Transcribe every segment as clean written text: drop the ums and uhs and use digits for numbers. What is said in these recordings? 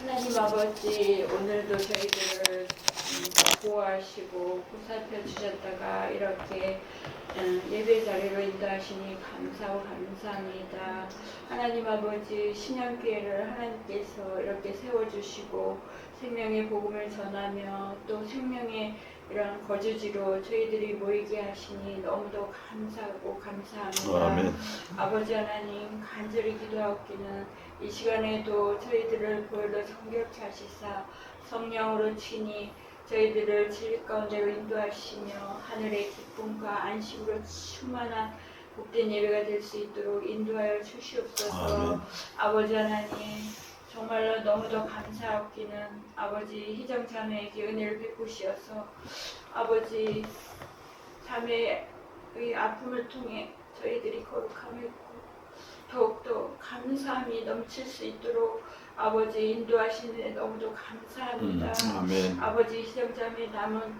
하나님 아버지, 오늘도 저희들을 보호하시고 보살펴 주셨다가 이렇게 예배 자리로 인도하시니 감사하고 감사합니다. 하나님 아버지, 신년기회를 하나님께서 이렇게 세워주시고 생명의 복음을 전하며 또 생명의 이런 거주지로 저희들이 모이게 하시니 너무도 감사하고 감사합니다. 아멘. 아버지 하나님, 간절히 기도하옵기는 이 시간에도 저희들을 보혈로 정결케 하시사 성령으로 친히 저희들을 진리 가운데로 인도하시며 하늘의 기쁨과 안식으로 충만한 복된 예배가 될 수 있도록 인도하여 주시옵소서. 아멘. 아버지 하나님, 정말로 너무도 감사하옵기는 아버지 희정 자매에게 은혜를 베푸시어서 아버지 자매의 아픔을 통해 저희들이 거룩함을 입고 더욱더 감사함이 넘칠 수 있도록 아버지 인도하시는데 너무도 감사합니다. 아멘. 아버지 희정자매 남은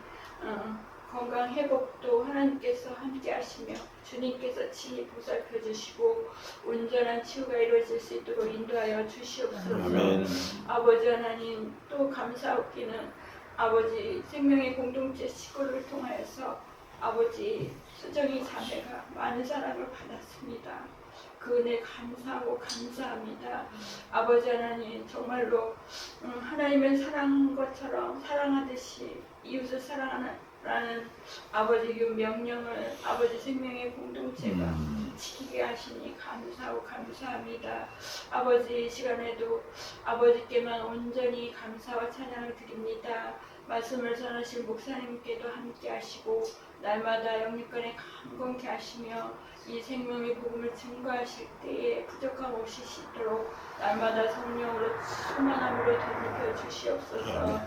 건강 회복도 하나님께서 함께 하시며 주님께서 친히 보살펴 주시고 온전한 치유가 이루어질 수 있도록 인도하여 주시옵소서. 아멘. 아버지 하나님, 또 감사하옵기는 아버지 생명의 공동체 시골을 통하여서 아버지 수정이 자매가 많은 사랑을 받았습니다. 그 은혜 감사하고 감사합니다. 아버지 하나님, 정말로 하나님을 사랑한 것처럼 사랑하듯이 이웃을 사랑하라는 아버지 그 명령을 아버지 생명의 공동체가 지키게 하시니 감사하고 감사합니다. 아버지, 이 시간에도 아버지께만 온전히 감사와 찬양을 드립니다. 말씀을 전하실 목사님께도 함께 하시고 날마다 영육간에 강건케 하시며 이 생명의 복음을 증거하실 때에 부족함 없이 씻도록 날마다 성령으로 충만함으로 덧입혀 주시옵소서.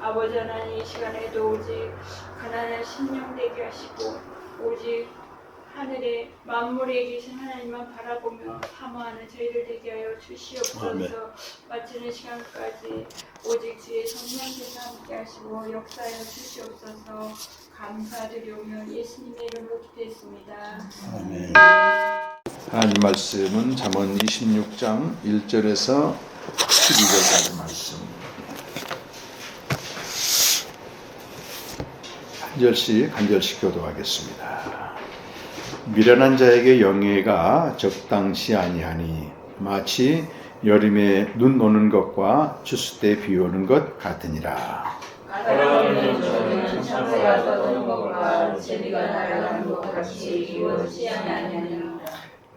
아버지 하나님, 이 시간에도 오직 가난한 심령 되게 하시고 오직 하늘에 만물에 계신 하나님만 바라보며 사모하는 저희들 되게 하여 주시옵소서. 아멘. 마치는 시간까지 오직 주의 성령께서 함께 하시고 역사하여 주시옵소서. 감사드리오며 예수님의 이름으로 기도했습니다. 아멘. 하나님 말씀은 잠언 26장 1절에서 12절까지 말씀. 한 절씩 교도하겠습니다. 미련한 자에게 영예가 적당시 아니하니 마치 여름에 눈 오는 것과 추수 때 비 오는 것 같으니라. 바람을 저는 창세가 떠도는 것과 제비가 날아가는 것 같이 이루어지지 아니하느니라.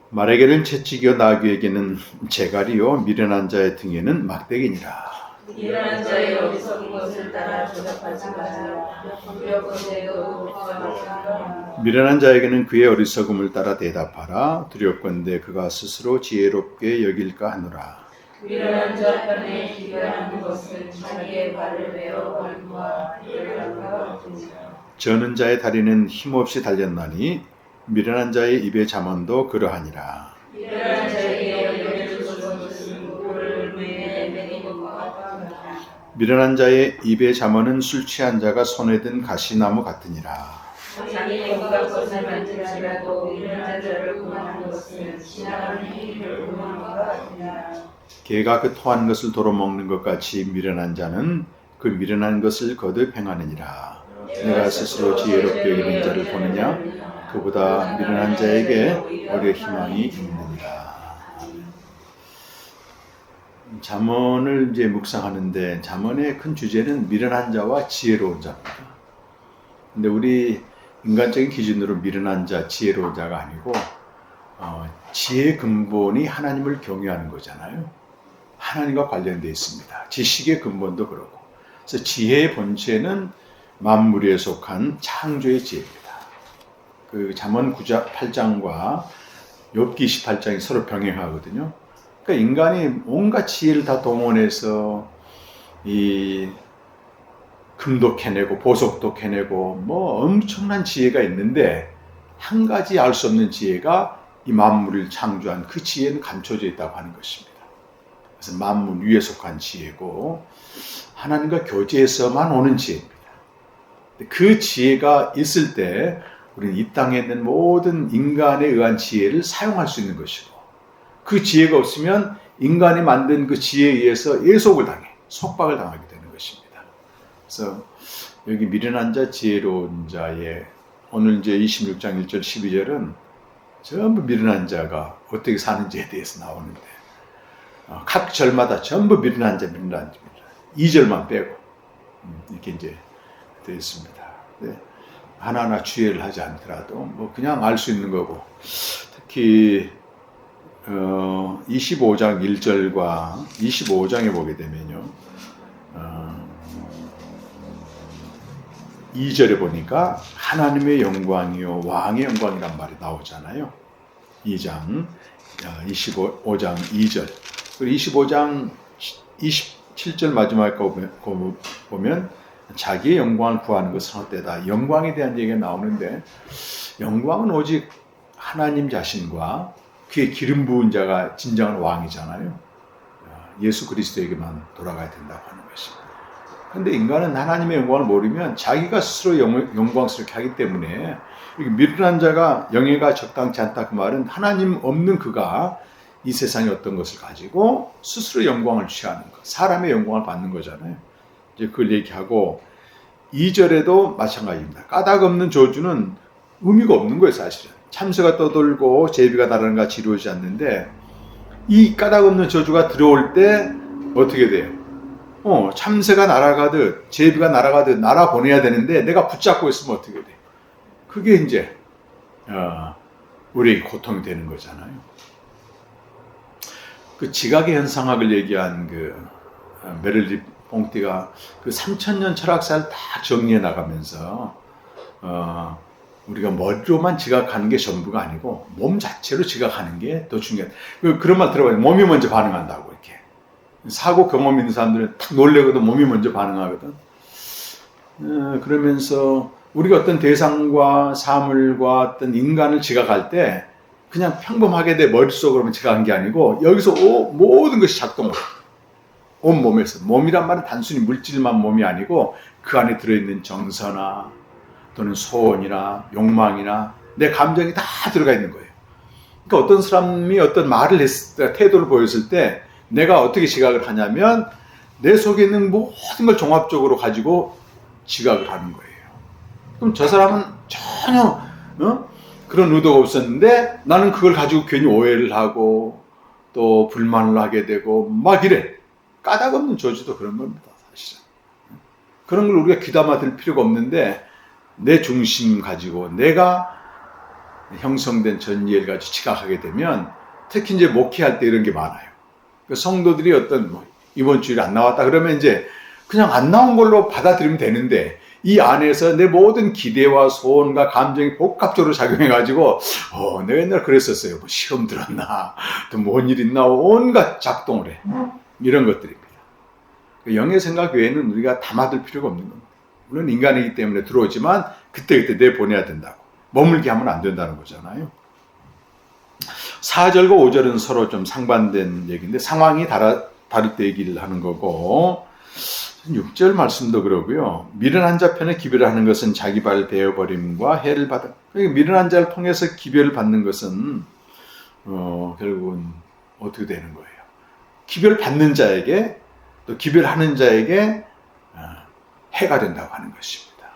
말에게는 채찍이요 나귀에게는 재갈이요 미련한 자의 등에는 막대기니라. 미련한 자의 어리석은 것을 따라 조작하지 마라. 두렵건대도 도망하라. 미련한 자에게는 그의 어리석음을 따라 대답하라. 두렵건대 그가 스스로 지혜롭게 여길까 하노라. 미련한 자 편에 기별하는 것은 자기의 발을 베어 벌과 이별함과 같으니라. 저는 자의 다리는 힘없이 달렸나니 미련한 자의 입의 잠언도 그러하니라. 미련한 자에게 열매를 주는 것은 물을 물에 매는 것과 같으니라. 미련한 자의 입의 잠언은 술 취한 자가 손에 든 가시나무 같으니라. 자기 온갖 것을 만들지라도 미련한 자를 구원하는 것은 지나가는 행위를 구원한 것 같으니라. 개가 그 토한 것을 도로 먹는 것 같이 미련한 자는 그 미련한 것을 거듭 행하느니라. 내가 스스로 지혜롭게 여기는 자를 보느냐? 그보다 미련한 자에게 오래 희망이 있느니라. 잠언을 이제 묵상하는데 잠언의 큰 주제는 미련한 자와 지혜로운 자입니다. 근데 우리 인간적인 기준으로 미련한 자, 지혜로운 자가 아니고 지혜의 근본이 하나님을 경외하는 거잖아요. 하나님과 관련되어 있습니다. 지식의 근본도 그렇고. 그래서 지혜의 본체는 만물에 속한 창조의 지혜입니다. 그 잠언 8장과 욥기 28장이 서로 병행하거든요. 그러니까 인간이 온갖 지혜를 다 동원해서 이 금도 캐내고 보석도 캐내고 뭐 엄청난 지혜가 있는데 한 가지 알 수 없는 지혜가 이 만물을 창조한 그 지혜는 감춰져 있다고 하는 것입니다. 그래서 만물 위에 속한 지혜고 하나님과 교제에서만 오는 지혜입니다. 그 지혜가 있을 때 우리는 이 땅에 있는 모든 인간에 의한 지혜를 사용할 수 있는 것이고 그 지혜가 없으면 인간이 만든 그 지혜에 의해서 예속을 당해. 속박을 당하게 되는 것입니다. 그래서 여기 미련한 자, 지혜로운 자의 오늘 이제 26장 1절 12절은 전부 미련한 자가 어떻게 사는지에 대해서 나오는데 각 절마다 전부 미련한 자, 미련한 자입니다. 2절만 빼고 이렇게 이제 되어 있습니다. 네. 하나하나 주의를 하지 않더라도 뭐 그냥 알 수 있는 거고, 특히 25장 1절과 25장에 보게 되면요, 2절에 보니까 하나님의 영광이요 왕의 영광이란 말이 나오잖아요. 25장 2절, 그리고 25장 27절 마지막에 보면 자기의 영광을 구하는 것은 헛되다. 영광에 대한 얘기가 나오는데, 영광은 오직 하나님 자신과 그의 기름 부은 자가 진정한 왕이잖아요. 예수 그리스도에게만 돌아가야 된다고 하는 것입니다. 그런데 인간은 하나님의 영광을 모르면 자기가 스스로 영광스럽게 하기 때문에, 미련한 자가 영예가 적당치 않다, 그 말은 하나님 없는 그가 이 세상의 어떤 것을 가지고 스스로 영광을 취하는 것, 사람의 영광을 받는 거잖아요. 이제 그걸 얘기하고, 2절에도 마찬가지입니다. 까닭 없는 저주는 의미가 없는 거예요, 사실은. 참새가 떠돌고 제비가 날아가는 같이 이루어지지 않는데, 이 까닭 없는 저주가 들어올 때 어떻게 돼요? 참새가 날아가듯 제비가 날아가듯 날아보내야 되는데 내가 붙잡고 있으면 어떻게 돼? 그게 이제 우리에게 고통이 되는 거잖아요. 그 지각의 현상학을 얘기한 그 메를리 봉띠가 그 3000년 철학사를 다 정리해 나가면서 우리가 머리로만 지각하는 게 전부가 아니고 몸 자체로 지각하는 게 더 중요하다. 그런 말 들어봐요. 몸이 먼저 반응한다고. 이렇게 사고 경험 있는 사람들은 탁 놀래거든 몸이 먼저 반응하거든. 그러면서 우리가 어떤 대상과 사물과 어떤 인간을 지각할 때 그냥 평범하게 내 머릿속으로만 지각한 게 아니고 여기서 모든 것이 작동을 해요. 온 몸에서. 몸이란 말은 단순히 물질만 몸이 아니고 그 안에 들어있는 정서나 또는 소원이나 욕망이나 내 감정이 다 들어가 있는 거예요. 그러니까 어떤 사람이 어떤 말을 했을 때, 태도를 보였을 때 내가 어떻게 지각을 하냐면 내 속에 있는 모든 걸 종합적으로 가지고 지각을 하는 거예요. 그럼 저 사람은 전혀 그런 의도가 없었는데 나는 그걸 가지고 괜히 오해를 하고 또 불만을 하게 되고 막 이래. 까닭 없는 저주도 그런 겁니다, 사실은. 그런 걸 우리가 귀담아 들 필요가 없는데 내 중심 가지고 내가 형성된 전이해를 가지고 지각하게 되면, 특히 이제 목회할 때 이런 게 많아요. 성도들이 어떤 이번 주일에 안 나왔다 그러면 이제 그냥 안 나온 걸로 받아들이면 되는데, 이 안에서 내 모든 기대와 소원과 감정이 복합적으로 작용해가지고 내가 옛날에 그랬었어요. 뭐 시험 들었나 또 뭔 일 있나 온갖 작동을 해. 이런 것들입니다. 영의 생각 외에는 우리가 담아둘 필요가 없는 겁니다. 물론 인간이기 때문에 들어오지만 그때그때 내보내야 된다고. 머물게 하면 안 된다는 거잖아요. 4절과 5절은 서로 좀 상반된 얘기인데 상황이 다를 때 얘기를 하는 거고, 6절 말씀도 그러고요. 미련한 자 편에 기별을 하는 것은 자기 발 베어버림과 해를 받아. 그러니까 미련한 자를 통해서 기별을 받는 것은 결국은 어떻게 되는 거예요? 기별을 받는 자에게 또 기별하는 자에게 해가 된다고 하는 것입니다.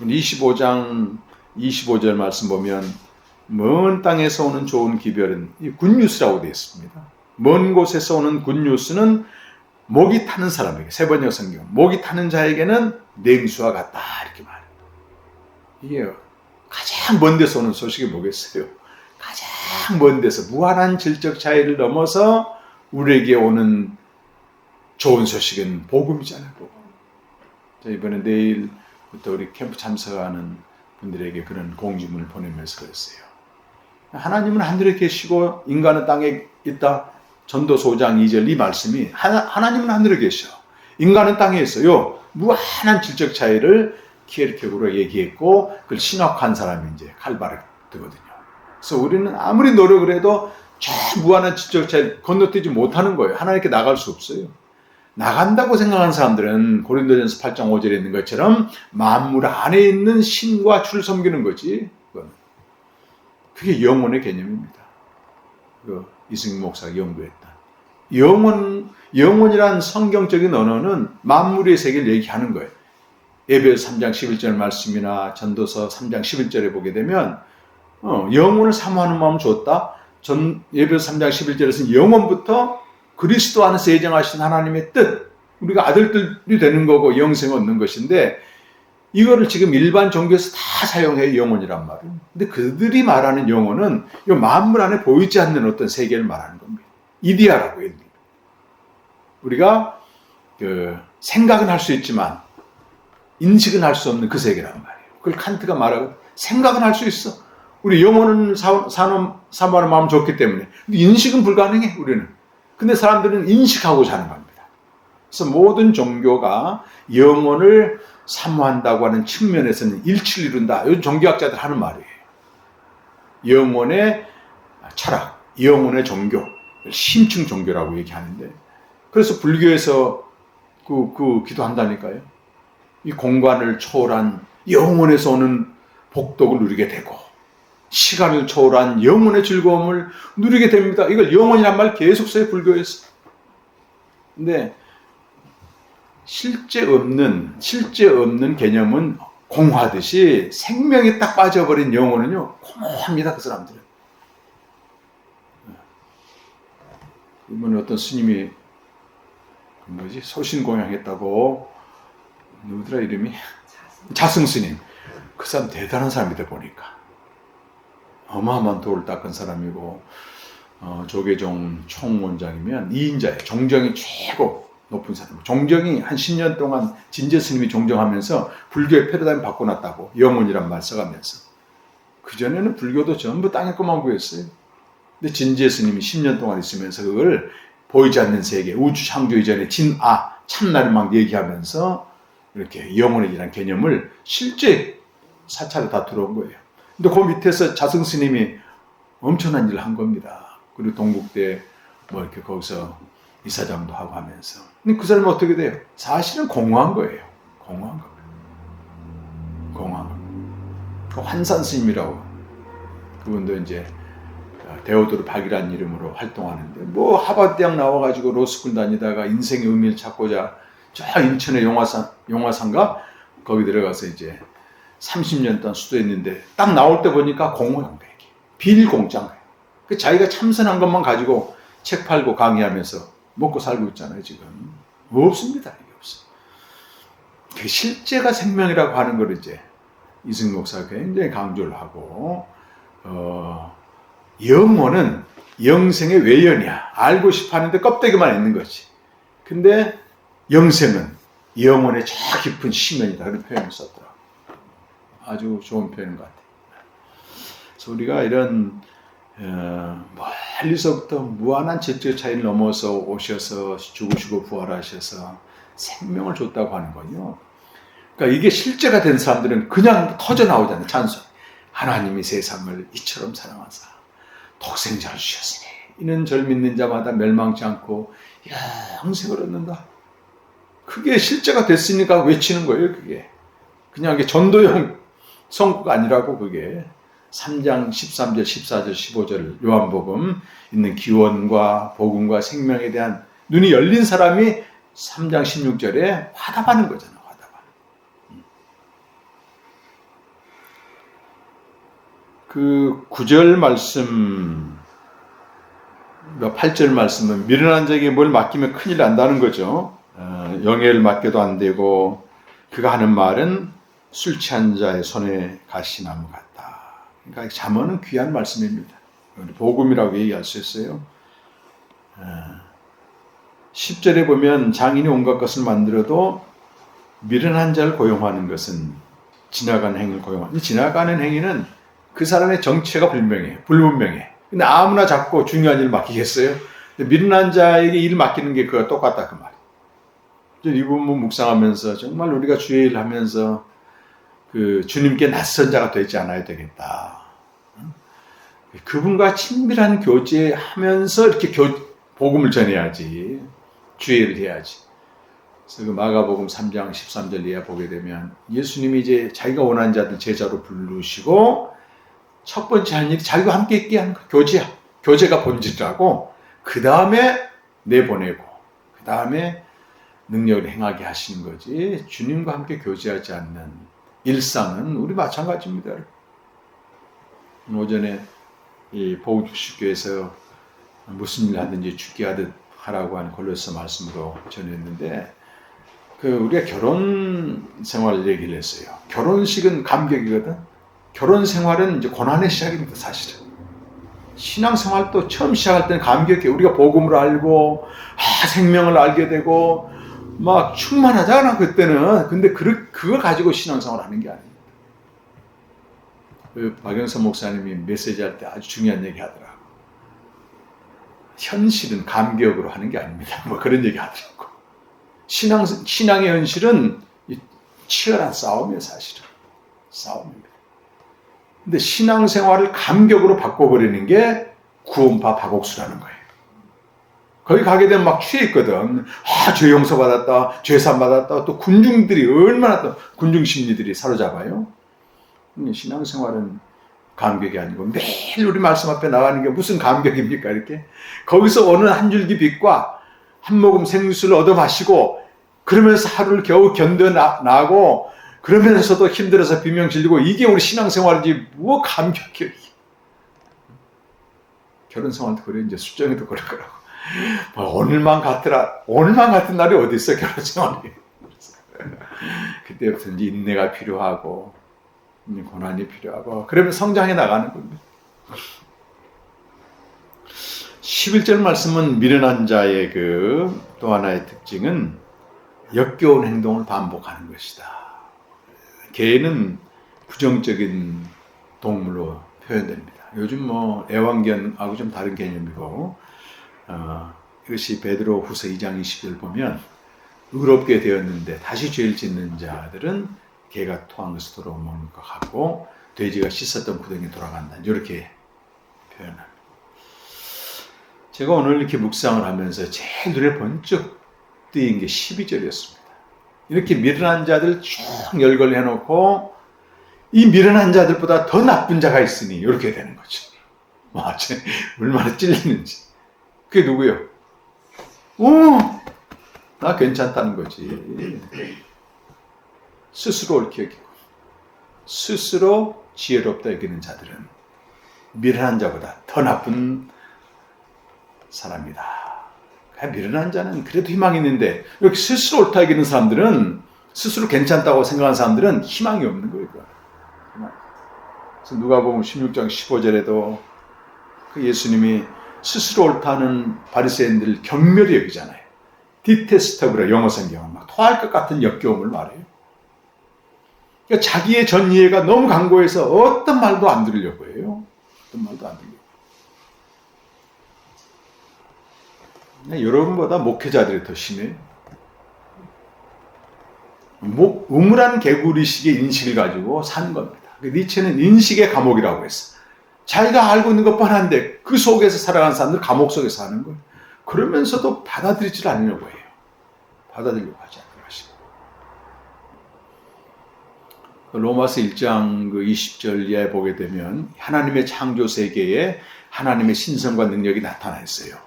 25장 25절 말씀 보면 먼 땅에서 오는 좋은 기별은 굿뉴스라고 되어 있습니다. 먼 곳에서 오는 굿뉴스는 목이 타는 사람에게, 세 번역 성경, 목이 타는 자에게는 냉수와 같다 이렇게 말해요. 이게 가장 먼 데서 오는 소식이 뭐겠어요? 가장 먼 데서 무한한 질적 차이를 넘어서 우리에게 오는 좋은 소식은 복음이잖아요. 복음. 이번에 내일부터 우리 캠프 참석하는 분들에게 그런 공지문을 보내면서 그랬어요. 하나님은 하늘에 계시고 인간은 땅에 있다. 전도서 5장 2절 이 말씀이 하나님은 하늘에 계셔. 인간은 땅에 있어요. 무한한 질적 차이를 키에르케고로 얘기했고 그걸 신학한 사람이 이제 칼바르트거든요. 그래서 우리는 아무리 노력을 해도 저 무한한 질적 차이를 건너뛰지 못하는 거예요. 하나님께 나갈 수 없어요. 나간다고 생각하는 사람들은 고린도전서 8장 5절에 있는 것처럼 만물 안에 있는 신과 주를 섬기는 거지. 그게 영혼의 개념입니다. 이승민 목사가 연구했다. 영혼이란 성경적인 언어는 만물의 세계를 얘기하는 거예요. 에베소 3장 11절 말씀이나 전도서 3장 11절에 보게 되면 영혼을 사모하는 마음을 줬다. 에베소 3장 11절에서는 영혼부터 그리스도 안에서 예정하신 하나님의 뜻, 우리가 아들들이 되는 거고 영생을 얻는 것인데, 이거를 지금 일반 종교에서 다 사용해요, 영혼이란 말을. 근데 그들이 말하는 영혼은 이 만물 안에 보이지 않는 어떤 세계를 말하는 겁니다. 이데아라고 해요. 우리가 생각은 할 수 있지만 인식은 할 수 없는 그 세계란 말이에요. 그걸 칸트가 말하고, 생각은 할 수 있어. 우리 영혼은 사모하는 마음 좋기 때문에. 근데 인식은 불가능해, 우리는. 근데 사람들은 인식하고 사는 겁니다. 그래서 모든 종교가 영혼을 사모한다고 하는 측면에서는 일치를 이룬다. 이건 종교학자들 하는 말이에요. 영혼의 철학, 영혼의 종교, 심층 종교라고 얘기하는데, 그래서 불교에서 그 기도한다니까요. 이 공간을 초월한 영혼에서 오는 복덕을 누리게 되고, 시간을 초월한 영혼의 즐거움을 누리게 됩니다. 이걸 영혼이란 말 계속 써요, 불교에서. 근데 실제 없는 개념은 공하듯이 생명이 딱 빠져버린 영혼은요, 공허합니다, 그 사람들은. 이번에 어떤 스님이 소신공양했다고, 누구더라 이름이? 자승스님. 그 사람 대단한 사람이다 보니까. 어마어마한 돌을 닦은 사람이고, 조계종 총원장이면 2인자예요. 종정이 최고 높은 사람. 종정이 한 10년 동안 진제 스님이 종정하면서 불교의 패러다임 바꿔놨다고, 영혼이란 말 써가면서. 그전에는 불교도 전부 땅에 것만 구했어요. 근데 진제 스님이 10년 동안 있으면서 그걸 보이지 않는 세계, 우주 창조 이전에 진아, 참나를 막 얘기하면서 이렇게 영혼이라는 개념을 실제 사찰에 다 들어온 거예요. 근데 그 밑에서 자승 스님이 엄청난 일을 한 겁니다. 그리고 동국대 이렇게 거기서 이사장도 하고 하면서. 근데 그 사람은 어떻게 돼요? 사실은 공허한 거예요. 공허한 겁니다. 공허한 겁니다. 환산 스님이라고. 그분도 이제 데오도르 박이라는 이름으로 활동하는데, 하버드 대학 나와가지고 로스쿨 다니다가 인생의 의미를 찾고자 저 인천의 용화산가 거기 들어가서 이제 30년 동안 수도했는데, 딱 나올 때 보니까 공허형백이 비일공짜인 거예요. 그 자기가 참선한 것만 가지고 책 팔고 강의하면서 먹고 살고 있잖아요, 지금. 없습니다. 이게 없어. 그 실제가 생명이라고 하는 걸 이제 이승 목사가 굉장히 강조를 하고, 영혼은 영생의 외연이야. 알고 싶어 하는데 껍데기만 있는 거지. 근데 영생은 영혼의 저 깊은 심연이다. 그런 표현을 썼더라고요. 아주 좋은 표현인 것 같아요. 그래서 우리가 이런 멀리서부터 무한한 질적 차이를 넘어서 오셔서 죽으시고 부활하셔서 생명을 줬다고 하는 거요. 그러니까 이게 실제가 된 사람들은 그냥 터져 나오잖아요. 찬송. 하나님이 세상을 이처럼 사랑하사 독생자를 주셨으니 이는 절 믿는 자마다 멸망치 않고 영생을 얻는다. 그게 실제가 됐으니까 외치는 거예요. 그게 그냥 이게 전도용 성구가 아니라고. 그게 3장 13절 14절 15절 요한복음 있는 기원과 복음과 생명에 대한 눈이 열린 사람이 3장 16절에 화답하는 거잖아요. 그 9절 말씀, 8절 말씀은 미련한 자에게 뭘 맡기면 큰일 난다는 거죠. 영예를 맡겨도 안 되고, 그가 하는 말은 술 취한 자의 손에 가시나무 같다. 그러니까 잠언은 귀한 말씀입니다. 복음이라고 얘기할 수 있어요. 10절에 보면 장인이 온갖 것을 만들어도 미련한 자를 고용하는 것은 지나가는 행위를 고용하는. 지나가는 행위는 그 사람의 정체가 불분명해. 근데 아무나 잡고 중요한 일을 맡기겠어요? 미련한 자에게 일을 맡기는 게 그거 똑같다, 그 말이에요. 이 부분 묵상하면서 정말 우리가 주의 일을 하면서 그 주님께 낯선 자가 되지 않아야 되겠다. 그분과 친밀한 교제하면서 이렇게 복음을 전해야지. 주의 일을 해야지. 그래서 그 마가복음 3장 13절 이하 보게 되면 예수님이 이제 자기가 원하는 자들 제자로 부르시고 첫 번째 한 일이 자기와 함께 있게 하는 거, 교제야. 교제가 본질이라고. 그 다음에 내보내고 그 다음에 능력을 행하게 하시는 거지 주님과 함께 교제하지 않는 일상은 우리 마찬가지입니다. 오전에 이 보국주식교회에서 무슨 일 하든지 죽게 하듯 하라고 하는 골로새 말씀으로 전했는데 우리가 결혼 생활을 얘기를 했어요. 결혼식은 감격이거든. 결혼 생활은 이제 고난의 시작입니다, 사실은. 신앙생활도 처음 시작할 때는 감격해. 우리가 복음을 알고, 생명을 알게 되고, 막 충만하잖아, 그때는. 근데 그걸 가지고 신앙생활 하는 게 아닙니다. 박영선 목사님이 메시지 할 때 아주 중요한 얘기 하더라고. 현실은 감격으로 하는 게 아닙니다. 뭐 그런 얘기 하더라고. 신앙의 현실은 치열한 싸움이에요, 사실은. 싸움입니다. 근데 신앙생활을 감격으로 바꿔버리는 게 구원파 박옥수라는 거예요. 거기 가게 되면 막 취해 있거든. 죄 용서 받았다, 죄산 받았다, 또 군중들이 얼마나 또 군중 심리들이 사로잡아요. 근데 신앙생활은 감격이 아니고 매일 우리 말씀 앞에 나가는 게 무슨 감격입니까? 이렇게 거기서 오는 한 줄기 빛과 한 모금 생수를 얻어 마시고 그러면서 하루를 겨우 견뎌나고 그러면서도 힘들어서 비명 질리고 이게 우리 신앙생활이지 뭐 감격이야. 결혼생활도 그래. 이제 수정이도 그럴 거라고. 오늘만 같은 날이 어디 있어, 결혼생활이. 그때부터 이제 인내가 필요하고 고난이 필요하고 그러면 성장해 나가는 겁니다. 11절 말씀은 미련한 자의 또 하나의 특징은 역겨운 행동을 반복하는 것이다. 개는 부정적인 동물로 표현됩니다. 요즘 애완견하고 좀 다른 개념이고 이것이 베드로 후서 2장 20절 보면 의롭게 되었는데 다시 죄를 짓는 자들은 개가 토한 것을 돌아먹는 것 같고 돼지가 씻었던 구덩이에 돌아간다. 이렇게 표현합니다. 제가 오늘 이렇게 묵상을 하면서 제일 눈에 번쩍 띄인 게 12절이었습니다. 이렇게 미련한 자들 쭉 열거를 해놓고 이 미련한 자들보다 더 나쁜 자가 있으니 이렇게 되는 거죠. 와, 얼마나 찔리는지. 그게 누구예요? 나 괜찮다는 거지. 스스로 옳게 여기고 스스로 지혜롭다 여기는 자들은 미련한 자보다 더 나쁜 사람이다. 미련한 자는 그래도 희망이 있는데 이렇게 스스로 옳다 여기는 사람들은 스스로 괜찮다고 생각하는 사람들은 희망이 없는 거예요. 그래서 누가복음 16장 15절에도 예수님이 스스로 옳다는 바리새인들을 경멸히 여기잖아요. 디테스터블이라 영어 성경은 막 토할 것 같은 역겨움을 말해요. 그러니까 자기의 전이해가 너무 강고해서 어떤 말도 안 들으려고 해요. 어떤 말도 안 들으려고. 여러분보다 목회자들이 더 심해요. 우물한 개구리식의 인식을 가지고 사는 겁니다. 니체는 인식의 감옥이라고 했어. 자기가 알고 있는 것 뻔한데 그 속에서 살아가는 사람들 감옥 속에서 사는 거예요. 그러면서도 받아들이지 않으려고 해요. 받아들이려고 하지 않는 것입니다. 로마서 1장 20절 이하에 보게 되면 하나님의 창조 세계에 하나님의 신성과 능력이 나타나 있어요.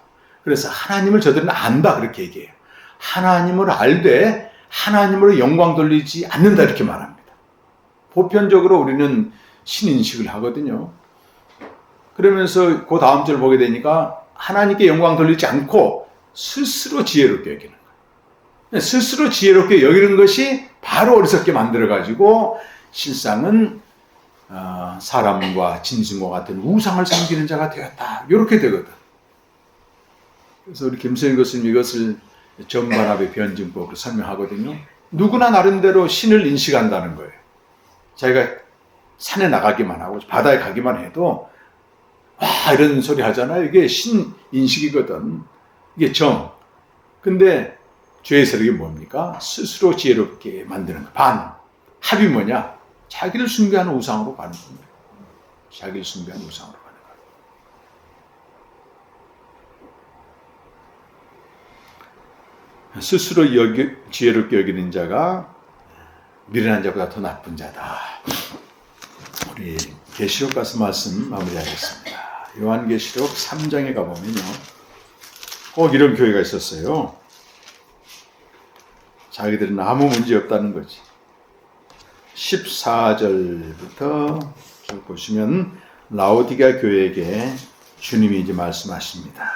그래서 하나님을 저들은 안다 그렇게 얘기해요. 하나님을 알되 하나님으로 영광 돌리지 않는다 이렇게 말합니다. 보편적으로 우리는 신인식을 하거든요. 그러면서 그 다음 절 보게 되니까 하나님께 영광 돌리지 않고 스스로 지혜롭게 여기는 거예요. 스스로 지혜롭게 여기는 것이 바로 어리석게 만들어가지고 실상은 사람과 짐승과 같은 우상을 섬기는 자가 되었다. 이렇게 되거든. 그래서 우리 김성인 교수님 이것을 정반합의 변증법으로 설명하거든요. 누구나 나름대로 신을 인식한다는 거예요. 자기가 산에 나가기만 하고 바다에 가기만 해도 이런 소리 하잖아요. 이게 신 인식이거든. 이게 정. 근데 죄의 세력이 뭡니까? 스스로 지혜롭게 만드는 거. 반. 합이 뭐냐? 자기를 숭배하는 우상으로 가는 겁니다. 자기를 숭배하는 우상으로 가는 거예요. 스스로 지혜롭게 여기는 자가 미련한 자보다 더 나쁜 자다. 우리 계시록 가서 말씀 마무리하겠습니다. 요한계시록 3장에 가보면요. 꼭 이런 교회가 있었어요. 자기들은 아무 문제 없다는 거지. 14절부터 쭉 보시면 라오디게아 교회에게 주님이 이제 말씀하십니다.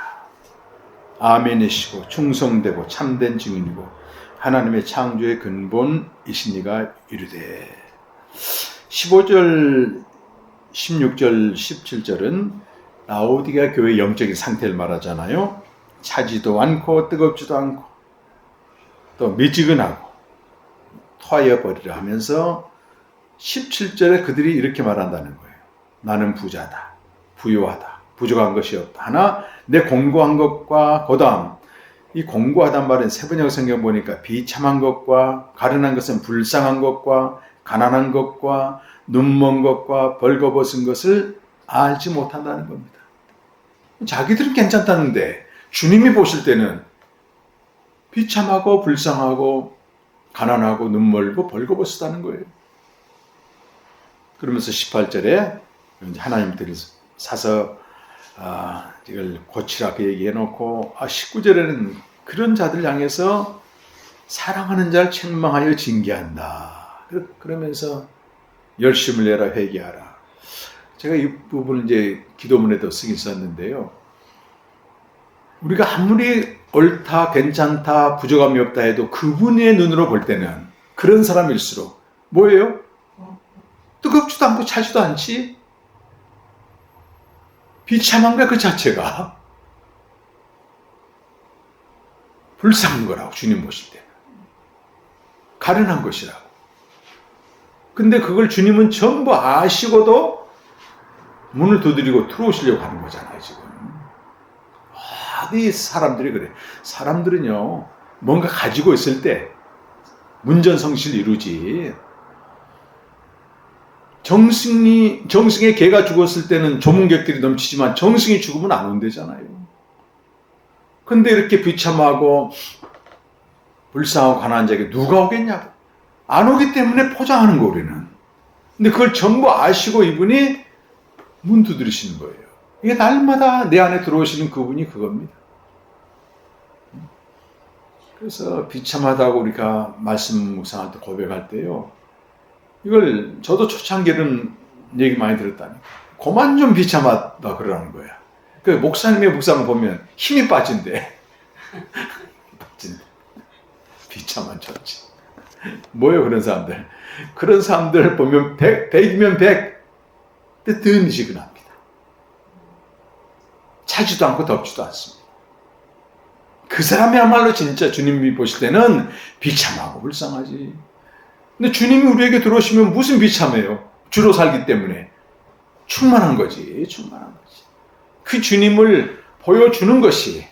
아멘이시고 충성되고 참된 증인이고 하나님의 창조의 근본이신 이가 이르되. 15절, 16절, 17절은 라오디게아 교회의 영적인 상태를 말하잖아요. 차지도 않고 뜨겁지도 않고 또 미지근하고 토하여버리라 하면서 17절에 그들이 이렇게 말한다는 거예요. 나는 부자다, 부유하다, 부족한 것이 없다. 하나 내 공고한 것과 고담, 이 공고하단 말은 세번역 성경 보니까 비참한 것과 가련한 것은 불쌍한 것과 가난한 것과 눈먼 것과 벌거벗은 것을 알지 못한다는 겁니다. 자기들은 괜찮다는데 주님이 보실 때는 비참하고 불쌍하고 가난하고 눈멀고 벌거벗었다는 거예요. 그러면서 18절에 하나님들이 사서 이걸 고치라 그 얘기해 놓고 19절에는 그런 자들 향해서 사랑하는 자를 책망하여 징계한다. 그러면서 열심을 내라 회개하라. 제가 이 부분을 이제 기도문에도 쓰긴 썼는데요. 우리가 아무리 옳다, 괜찮다, 부족함이 없다 해도 그분의 눈으로 볼 때는 그런 사람일수록 뭐예요? 뜨겁지도 않고 차지도 않지? 비참한 거야 그 자체가. 불쌍한 거라고 주님 보실 때는. 가련한 것이라고. 근데 그걸 주님은 전부 아시고도 문을 두드리고 들어오시려고 하는 거잖아요 지금. 이 사람들이 그래. 사람들은요 뭔가 가지고 있을 때 문전성시를 이루지. 정승의 개가 죽었을 때는 조문객들이 넘치지만 정승이 죽으면 안 온대잖아요. 근데 이렇게 비참하고 불쌍하고 가난한 자에게 누가 오겠냐고. 안 오기 때문에 포장하는 거 우리는. 근데 그걸 전부 아시고 이분이 문 두드리시는 거예요. 이게 날마다 내 안에 들어오시는 그분이 그겁니다. 그래서 비참하다고 우리가 말씀 묵상할 때 고백할 때요. 이걸 저도 초창기는 얘기 많이 들었다니. 그만 좀 비참하다 그러라는 거야. 그 목사님의 묵상을 보면 힘이 빠진대. 빠진대. 비참한 처지. 뭐예요 그런 사람들. 그런 사람들 보면 100이면 100. 근데 더 미지근합니다. 차지도 않고 덥지도 않습니다. 그 사람이야말로 진짜 주님이 보실 때는 비참하고 불쌍하지. 근데 주님이 우리에게 들어오시면 무슨 비참해요? 주로 살기 때문에. 충만한 거지. 충만한 거지. 그 주님을 보여주는 것이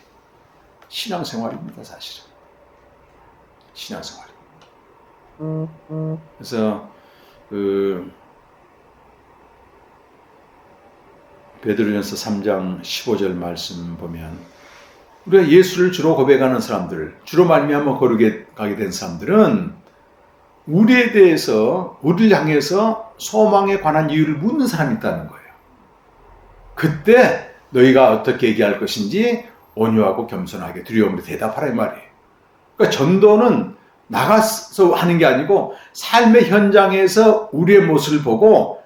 신앙생활입니다. 사실은. 신앙생활입니다. 그래서 베드로전서 3장 15절 말씀 보면 우리가 예수를 주로 고백하는 사람들, 주로 말미암아 거룩에 가게 된 사람들은 우리에 대해서, 우리를 향해서 소망에 관한 이유를 묻는 사람이 있다는 거예요. 그때 너희가 어떻게 얘기할 것인지 온유하고 겸손하게 두려움으로 대답하라 이 말이에요. 그러니까 전도는 나가서 하는 게 아니고 삶의 현장에서 우리의 모습을 보고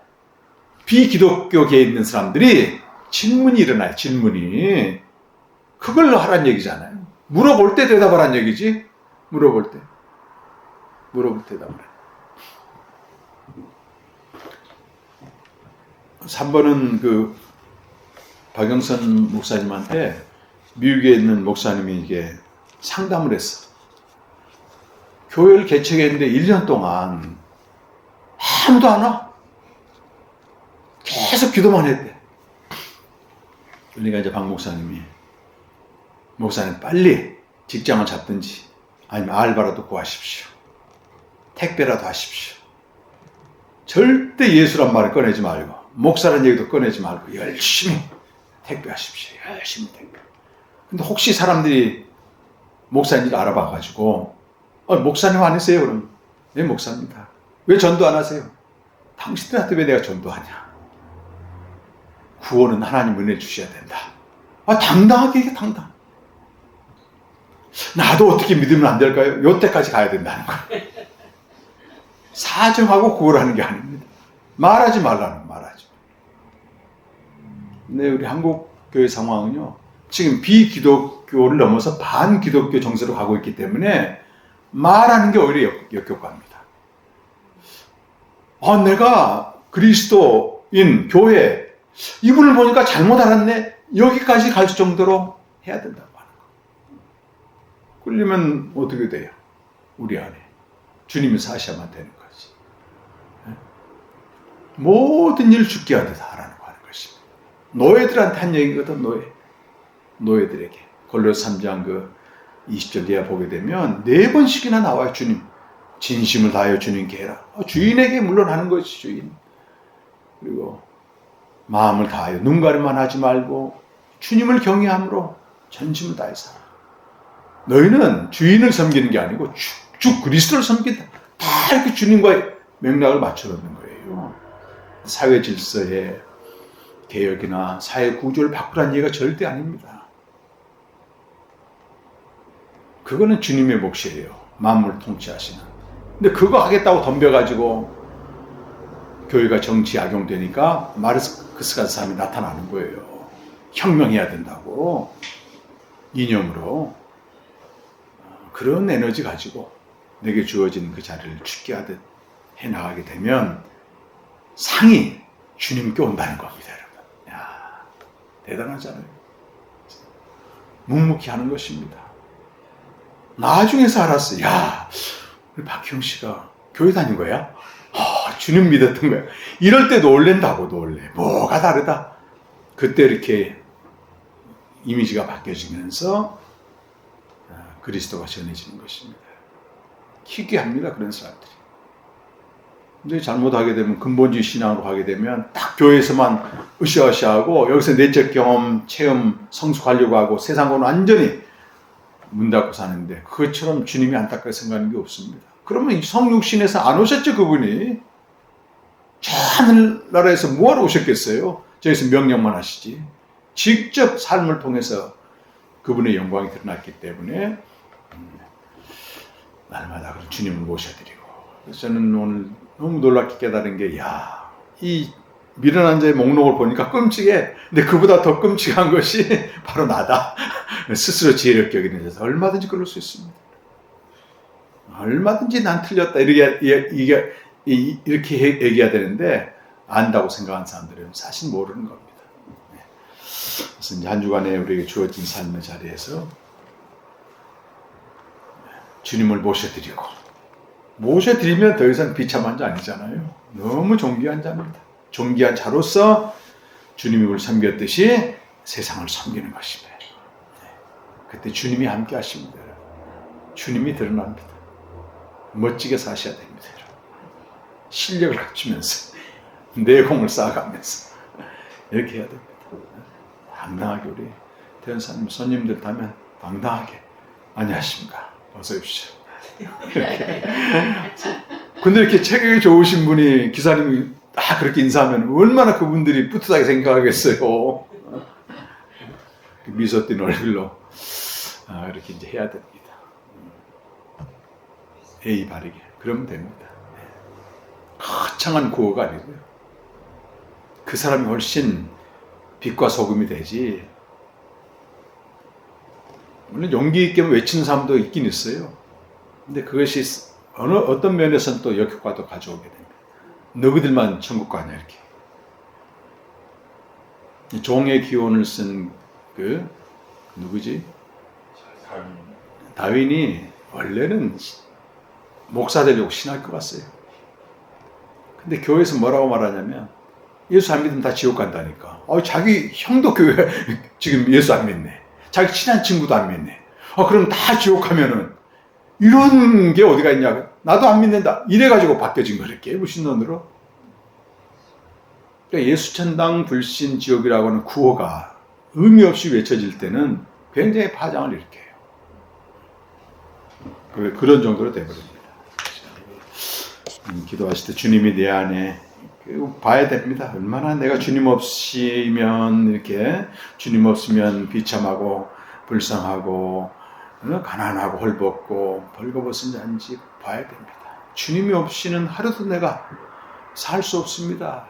비기독교계에 있는 사람들이 질문이 일어나요. 질문이. 그걸 하란 얘기잖아요. 물어볼 때 대답하란 얘기지. 물어볼 때 대답을 해. 3번은 그 박영선 목사님한테 미국에 있는 목사님이 이게 상담을 했어. 교회를 개척했는데 1년 동안 아무도 안 와. 계속 기도만 했대. 그러니까 이제 박 목사님이 목사님 빨리 직장을 잡든지 아니면 알바라도 구하십시오. 택배라도 하십시오. 절대 예수란 말을 꺼내지 말고 목사란 얘기도 꺼내지 말고 열심히 택배하십시오. 열심히 택배. 근데 혹시 사람들이 목사인지 알아봐가지고 목사님 아니세요? 그럼 네 목사입니다. 왜 전도 안 하세요? 당신들한테 왜 내가 전도하냐? 구원은 하나님 은혜 주셔야 된다. 당당하게 얘기해. 당당. 나도 어떻게 믿으면 안 될까요? 요때까지 가야 된다는 거예요. 사정하고 구걸하는 게 아닙니다. 말하지 말라는 말하죠. 근데 우리 한국 교회 상황은요, 지금 비기독교를 넘어서 반기독교 정서로 가고 있기 때문에 말하는 게 오히려 역효과입니다. 내가 그리스도인 교회 이분을 보니까 잘못 알았네, 여기까지 갈 정도로 해야 된다고 하는 거예요. 그러려면 어떻게 돼요? 우리 안에 주님이 사셔야만 되는 거지. 모든 일 죽게 하듯 하라는 것입니다. 노예들한테 한 얘기거든. 노예들에게 골로새 3장 20절 이하 보게 되면 4번씩이나 나와요. 주님 진심을 다하여 주님께 해라. 주인에게 물론 하는 것이 주인. 그리고 마음을 다하여 눈 가림만 하지 말고 주님을 경외함으로 전심을 다해서 살아. 너희는 주인을 섬기는 게 아니고 주 그리스도를 섬긴다. 다 이렇게 주님과의 맥락을 맞춰 놓는 거예요. 사회 질서의 개혁이나 사회 구조를 바꾸라는 얘기가 절대 아닙니다. 그거는 주님의 몫이에요. 만물을 통치하시는. 근데 그거 하겠다고 덤벼가지고 교회가 정치 악용되니까 마르크스 같은 사람이 나타나는 거예요. 혁명해야 된다고. 이념으로. 그런 에너지 가지고 내게 주어진 그 자리를 죽게 하듯 해나가게 되면 상이 주님께 온다는 겁니다, 여러분. 야, 대단하잖아요. 묵묵히 하는 것입니다. 나중에서 알았어요. 야, 우리 박형 씨가 교회 다닌 거야? 주님 믿었던 거야. 이럴 때 놀랜다고, 놀래. 뭐가 다르다. 그때 이렇게 이미지가 바뀌어지면서 그리스도가 전해지는 것입니다. 희귀합니다, 그런 사람들이. 근데 잘못하게 되면 근본주의 신앙으로 가게 되면 딱 교회에서만 으쌰으쌰하고 여기서 내적 경험, 체험, 성숙하려고 하고 세상과는 완전히 문 닫고 사는데 그것처럼 주님이 안타깝게 생각하는 게 없습니다. 그러면 성육신에서 안 오셨죠, 그분이? 저 하늘나라에서 뭐하러 오셨겠어요? 저기서 명령만 하시지. 직접 삶을 통해서 그분의 영광이 드러났기 때문에 날마다 그런 주님을 모셔드리고. 그래서 저는 오늘 너무 놀랍게 깨달은 게, 이 미련한 자의 목록을 보니까 끔찍해. 근데 그보다 더 끔찍한 것이 바로 나다. 스스로 지혜롭게 여기는 자에서 얼마든지 그럴 수 있습니다. 얼마든지 난 틀렸다. 이렇게 얘기해야 되는데 안다고 생각하는 사람들은 사실 모르는 겁니다. 그래서 이제 한 주간에 우리에게 주어진 삶의 자리에서 주님을 모셔드리면 더 이상 비참한 자 아니잖아요. 너무 존귀한 자입니다. 존귀한 자로서 주님이 우리를 섬겼듯이 세상을 섬기는 것입니다. 그때 주님이 함께 하십니다. 주님이 드러납니다. 멋지게 사셔야 됩니다. 실력을 갖추면서 내공을 쌓아가면서 이렇게 해야 됩니다. 당당하게 우리 대현사님 손님들 타면 당당하게 안녕하십니까, 어서 오십시오. 이렇게. 근데 이렇게 체격이 좋으신 분이 기사님이 그렇게 인사하면 얼마나 그분들이 뿌듯하게 생각하겠어요. 미소 띤 얼굴로 이렇게 이제 해야 됩니다. 예의 바르게 그러면 됩니다. 거창한 구호가 아니고요. 그 사람이 훨씬 빛과 소금이 되지. 물론 용기 있게 외치는 사람도 있긴 있어요. 근데 그것이 어떤 면에서는 또 역효과도 가져오게 됩니다. 너희들만 천국 가냐, 이렇게. 종의 기원을 쓴 누구지? 다윈이 원래는 목사 되려고 신학교 갔어요. 근데 교회에서 뭐라고 말하냐면 예수 안 믿으면 다 지옥 간다니까. 자기 형도 교회 지금 예수 안 믿네. 자기 친한 친구도 안 믿네. 그럼 다 지옥 가면은 이런 게 어디가 있냐. 나도 안 믿는다. 이래가지고 바뀌어진 거래. 무신론으로. 그러니까 예수 천당 불신 지옥이라고 하는 구호가 의미 없이 외쳐질 때는 굉장히 파장을 일으켜요. 그런 정도로 돼버립니다. 기도하실 때 주님이 내 안에 봐야 됩니다. 얼마나 내가 주님 없으면 이렇게 주님 없으면 비참하고 불쌍하고 가난하고 헐벗고 벌거벗은 자인지 봐야 됩니다. 주님이 없이는 하루도 내가 살 수 없습니다.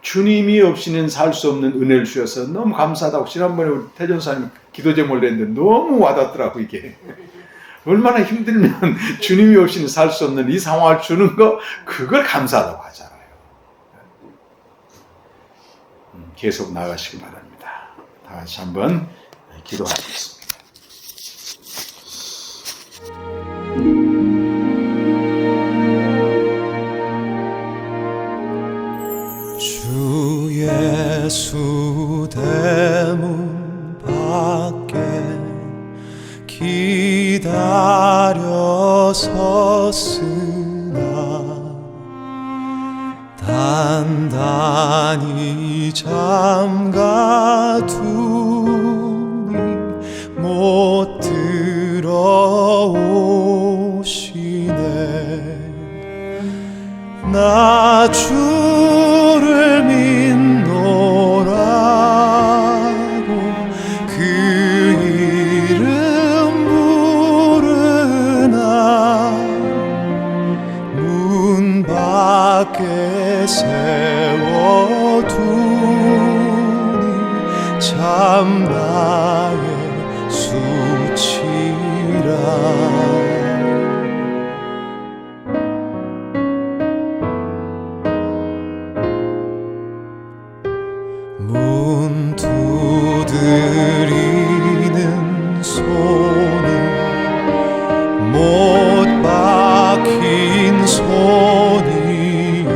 주님이 없이는 살 수 없는 은혜를 주셔서 너무 감사하다고 지난번에 우리 태전사님 기도 제목을 했는데 너무 와닿더라고. 이게 얼마나 힘들면 주님이 없이는 살 수 없는 이 상황을 주는 거, 그걸 감사하다고 하잖아요. 계속 나가시기 바랍니다. 다 같이 한번 기도하겠습니다. 주 예수 대문 밖에 기다려 섰으나 단단히 잠가두니 못 들어오시네. 나 주를 믿노라고 그 이름 부르나 문 밖에 세워두니 참 나의 수치라. 문 두드리는 손은 못 박힌 손이요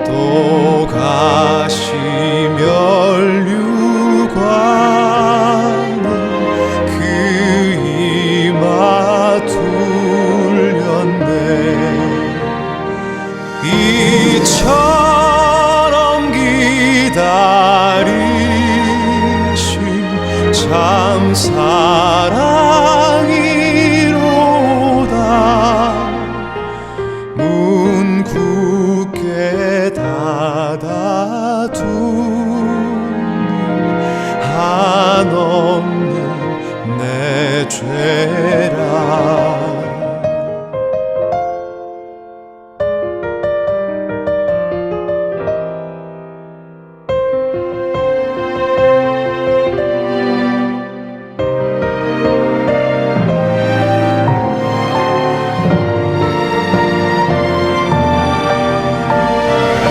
또 가시면류관은 그 이마 둘렸네. 이처럼 기다리심 참 사랑이로다. 문 굳게 닫아두니 한없는 내 죄라.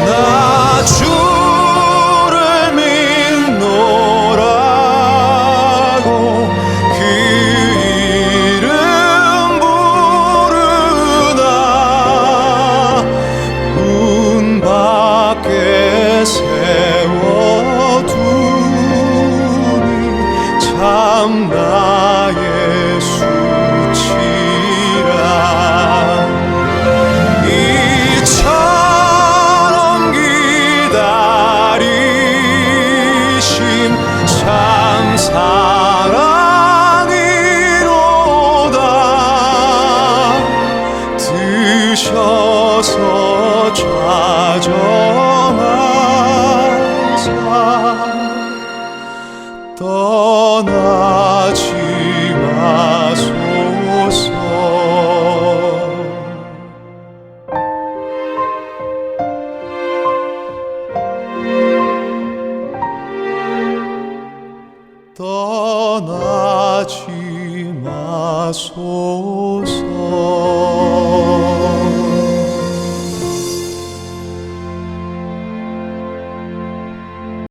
나 주를 믿노라고 그 이름 부르나 문 밖에 세워두니 참 나의 수치라. 이처럼 기다리심 참 사랑이로다. 드셔서 좌정하사 떠나지 마소서. 떠나지 마소서.